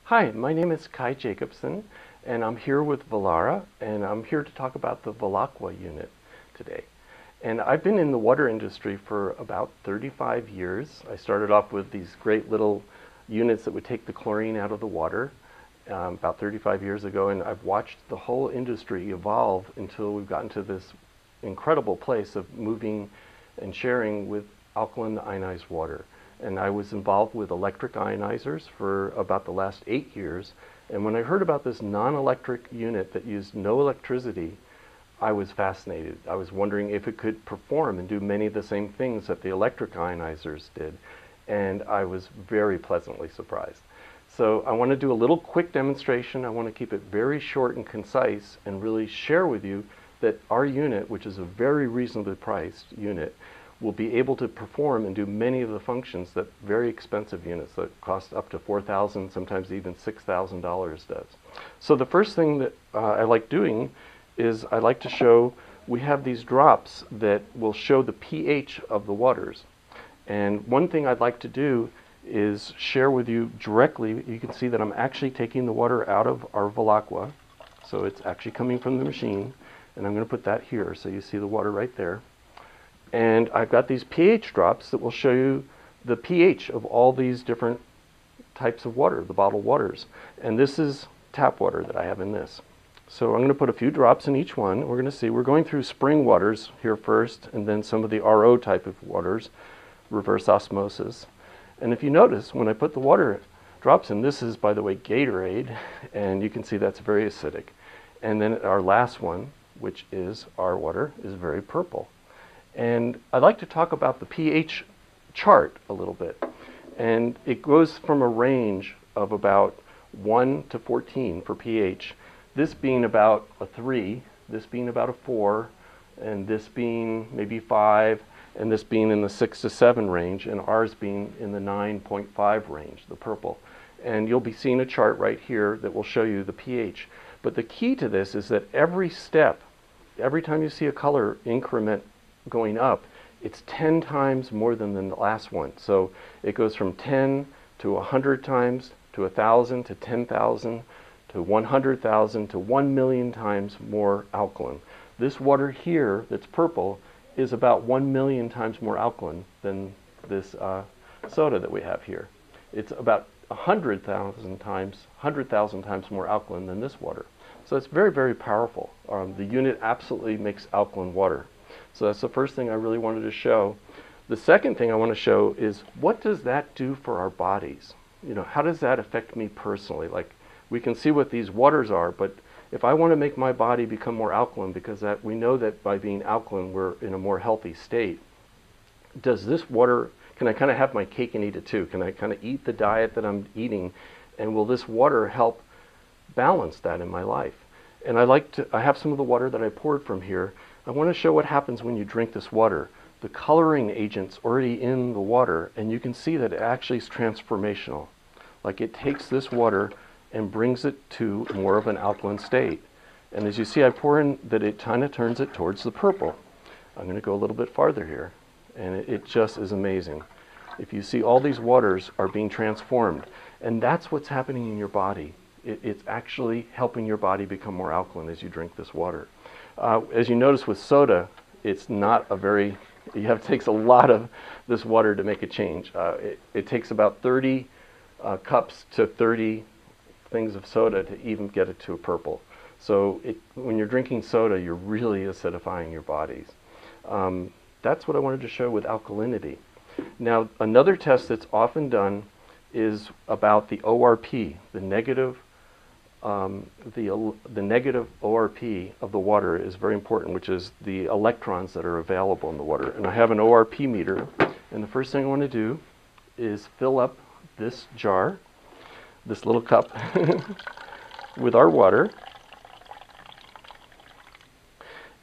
Hi, my name is Kai Jacobson, and I'm here with Velara, and I'm here to talk about the Velaqua unit today. And I've been in the water industry for about 35 years. I started off with these great little units that would take the chlorine out of the water about 35 years ago, and I've watched the whole industry evolve until we've gotten to this incredible place of moving and sharing with alkaline ionized water. And I was involved with electric ionizers for about the last 8 years. And when I heard about this non-electric unit that used no electricity, I was fascinated. I was wondering if it could perform and do many of the same things that the electric ionizers did. And I was very pleasantly surprised. So I want to do a little quick demonstration. I want to keep it very short and concise and really share with you that our unit, which is a very reasonably priced unit, will be able to perform and do many of the functions that very expensive units that cost up to $4,000, sometimes even $6,000 does. So the first thing that I like doing is I like to show we have these drops that will show the pH of the waters. And one thing I'd like to do is share with you directly. You can see that I'm actually taking the water out of our Velaqua. So it's actually coming from the machine. And I'm going to put that here so you see the water right there. And I've got these pH drops that will show you the pH of all these different types of water, the bottled waters. And this is tap water that I have in this. So I'm going to put a few drops in each one. We're going to see, we're going through spring waters here first, and then some of the RO type of waters, reverse osmosis. And if you notice, when I put the water drops in, this is, by the way, Gatorade, and you can see that's very acidic. And then our last one, which is our water, is very purple. And I'd like to talk about the pH chart a little bit. And it goes from a range of about 1 to 14 for pH, this being about a 3, this being about a 4, and this being maybe 5, and this being in the 6 to 7 range, and ours being in the 9.5 range, the purple. And you'll be seeing a chart right here that will show you the pH. But the key to this is that every step, every time you see a color increment going up, it's 10 times more than the last one. So it goes from 10 to 100 times to 1,000 to 10,000 to 100,000 to 1,000,000 times more alkaline. This water here that's purple is about 1,000,000 times more alkaline than this soda that we have here. It's about 100,000 times more alkaline than this water. So it's very, very powerful. The unit absolutely makes alkaline water. So that's the first thing I really wanted to show. The second thing I want to show is, what does that do for our bodies? You know, how does that affect me personally? Like, we can see what these waters are, but if I want to make my body become more alkaline, because that we know that by being alkaline we're in a more healthy state, does this water, can I kind of have my cake and eat it too? Can I kind of eat the diet that I'm eating, and will this water help balance that in my life? And I have some of the water that I poured from here. I want to show what happens when you drink this water. The coloring agent's already in the water, and you can see that it actually is transformational. Like, it takes this water and brings it to more of an alkaline state. And as you see, I pour in that it kind of turns it towards the purple. I'm going to go a little bit farther here, and it just is amazing. If you see, all these waters are being transformed, and that's what's happening in your body. It's actually helping your body become more alkaline as you drink this water. As you notice with soda, it's not a very, it takes a lot of this water to make a change. It takes about 30 cups to 30 things of soda to even get it to a purple. So when you're drinking soda, you're really acidifying your bodies. That's what I wanted to show with alkalinity. Now, another test that's often done is about the ORP, the negative ORP of the water is very important, which is the electrons that are available in the water. And I have an ORP meter, and the first thing I want to do is fill up this jar, this little cup, with our water.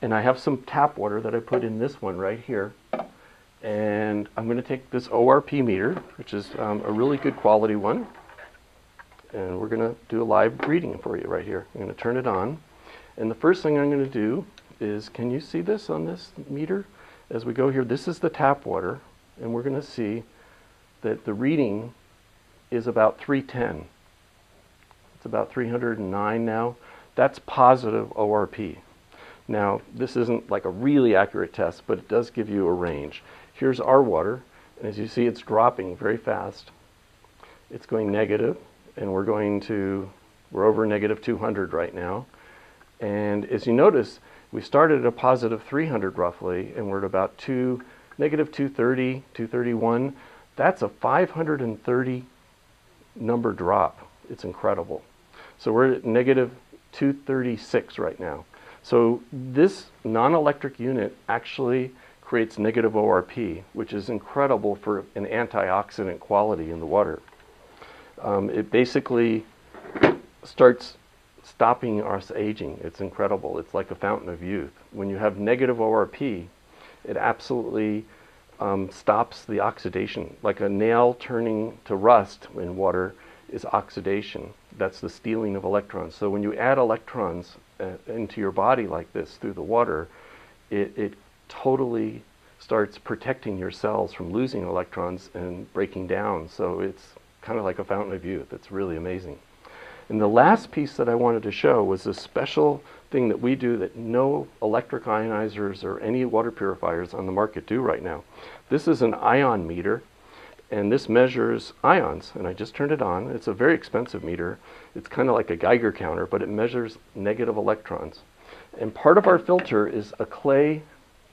And I have some tap water that I put in this one right here. And I'm going to take this ORP meter, which is a really good quality one, and we're going to do a live reading for you right here. I'm going to turn it on, and the first thing I'm going to do is, can you see this on this meter? As we go here, this is the tap water, and we're going to see that the reading is about 310. It's about 309 now. That's positive ORP. Now, this isn't like a really accurate test, but it does give you a range. Here's our water, and as you see, it's dropping very fast. It's going negative, and we're over negative 200 right now. And as you notice, we started at a positive 300 roughly, and we're at about negative 230, 231. That's a 530 number drop. It's incredible. So we're at negative 236 right now. So this non-electric unit actually creates negative ORP, which is incredible for an antioxidant quality in the water. It basically starts stopping us aging. It's incredible. It's like a fountain of youth. When you have negative ORP, it absolutely stops the oxidation. Like a nail turning to rust in water is oxidation. That's the stealing of electrons. So when you add electrons into your body like this through the water, it totally starts protecting your cells from losing electrons and breaking down. So it's kind of like a fountain of youth. It's really amazing. And the last piece that I wanted to show was a special thing that we do that no electric ionizers or any water purifiers on the market do right now. This is an ion meter, and this measures ions, and I just turned it on. It's a very expensive meter. It's kind of like a Geiger counter, but it measures negative electrons. And part of our filter is a clay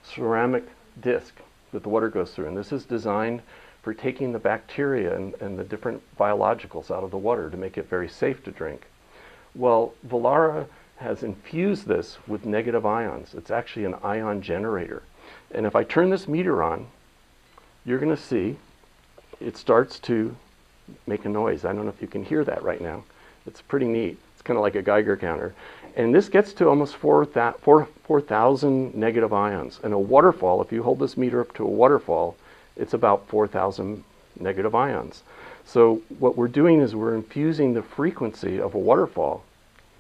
ceramic disc that the water goes through, and this is designed for taking the bacteria and the different biologicals out of the water to make it very safe to drink. Well, Velara has infused this with negative ions. It's actually an ion generator. And if I turn this meter on, you're going to see it starts to make a noise. I don't know if you can hear that right now. It's pretty neat. It's kind of like a Geiger counter. And this gets to almost 4,000 negative ions. And a waterfall, if you hold this meter up to a waterfall, it's about 4,000 negative ions. So what we're doing is we're infusing the frequency of a waterfall.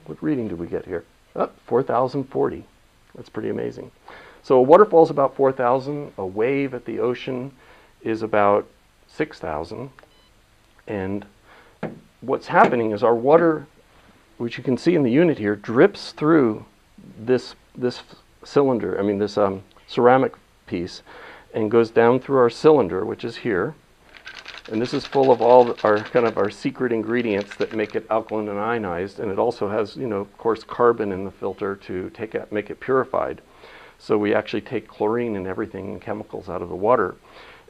What reading did we get here? 4,040. That's pretty amazing. So a waterfall is about 4,000. A wave at the ocean is about 6,000. And what's happening is our water, which you can see in the unit here, drips through this cylinder, this ceramic piece, and goes down through our cylinder, which is here. And this is full of all our secret ingredients that make it alkaline and ionized. And it also has, of course, carbon in the filter to make it purified. So we actually take chlorine and everything and chemicals out of the water.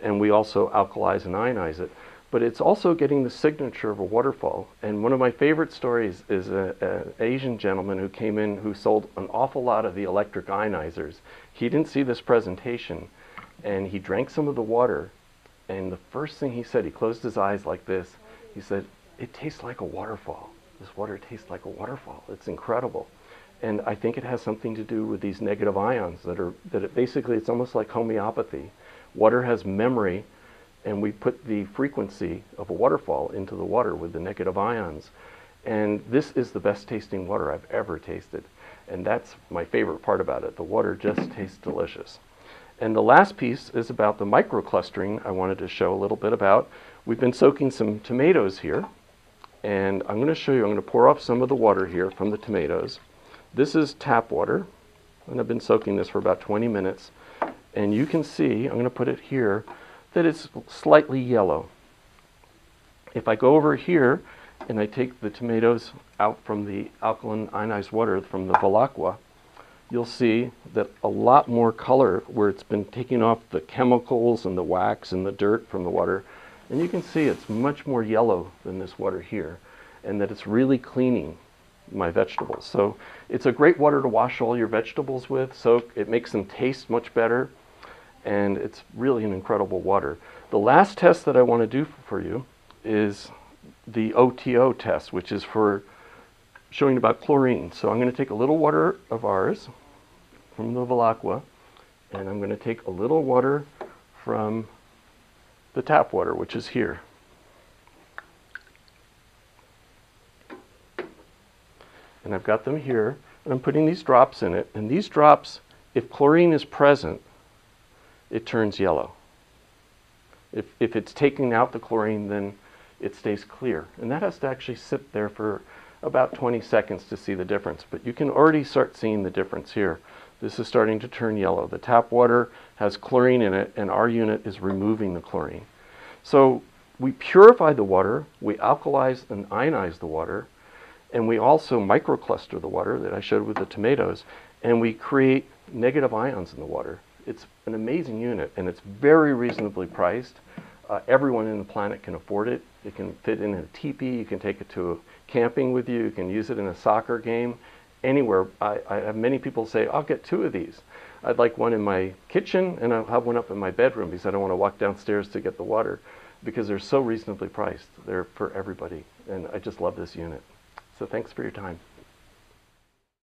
And we also alkalize and ionize it. But it's also getting the signature of a waterfall. And one of my favorite stories is an Asian gentleman who came in who sold an awful lot of the electric ionizers. He didn't see this presentation, and he drank some of the water. And the first thing he said, he closed his eyes like this. He said, "It tastes like a waterfall. This water tastes like a waterfall. It's incredible." And I think it has something to do with these negative ions basically it's almost like homeopathy. Water has memory, and we put the frequency of a waterfall into the water with the negative ions. And this is the best tasting water I've ever tasted. And that's my favorite part about it. The water just tastes delicious. And the last piece is about the microclustering I wanted to show a little bit about. We've been soaking some tomatoes here, and I'm going to show you, I'm going to pour off some of the water here from the tomatoes. This is tap water, and I've been soaking this for about 20 minutes. And you can see, I'm going to put it here, that it's slightly yellow. If I go over here and I take the tomatoes out from the alkaline ionized water from the Velaqua, you'll see that a lot more color where it's been taking off the chemicals and the wax and the dirt from the water. And you can see it's much more yellow than this water here, and that it's really cleaning my vegetables. So it's a great water to wash all your vegetables with. Soak, it makes them taste much better, and it's really an incredible water. The last test that I want to do for you is the OTO test, which is for showing about chlorine. So I'm going to take a little water of ours from the Velaqua, and I'm going to take a little water from the tap water, which is here. And I've got them here, and I'm putting these drops in it. And these drops, if chlorine is present, it turns yellow. If it's taking out the chlorine, then it stays clear. And that has to actually sit there for about 20 seconds to see the difference, but you can already start seeing the difference here. This is starting to turn yellow. The tap water has chlorine in it, and our unit is removing the chlorine. So we purify the water, we alkalize and ionize the water, and we also microcluster the water that I showed with the tomatoes, and we create negative ions in the water. It's an amazing unit, and it's very reasonably priced. Everyone in the planet can afford it. It can fit in a teepee. You can take it to camping with you. You can use it in a soccer game. Anywhere. I have many people say, I'll get 2 of these. I'd like one in my kitchen, and I'll have one up in my bedroom because I don't want to walk downstairs to get the water, because they're so reasonably priced. They're for everybody, and I just love this unit. So thanks for your time.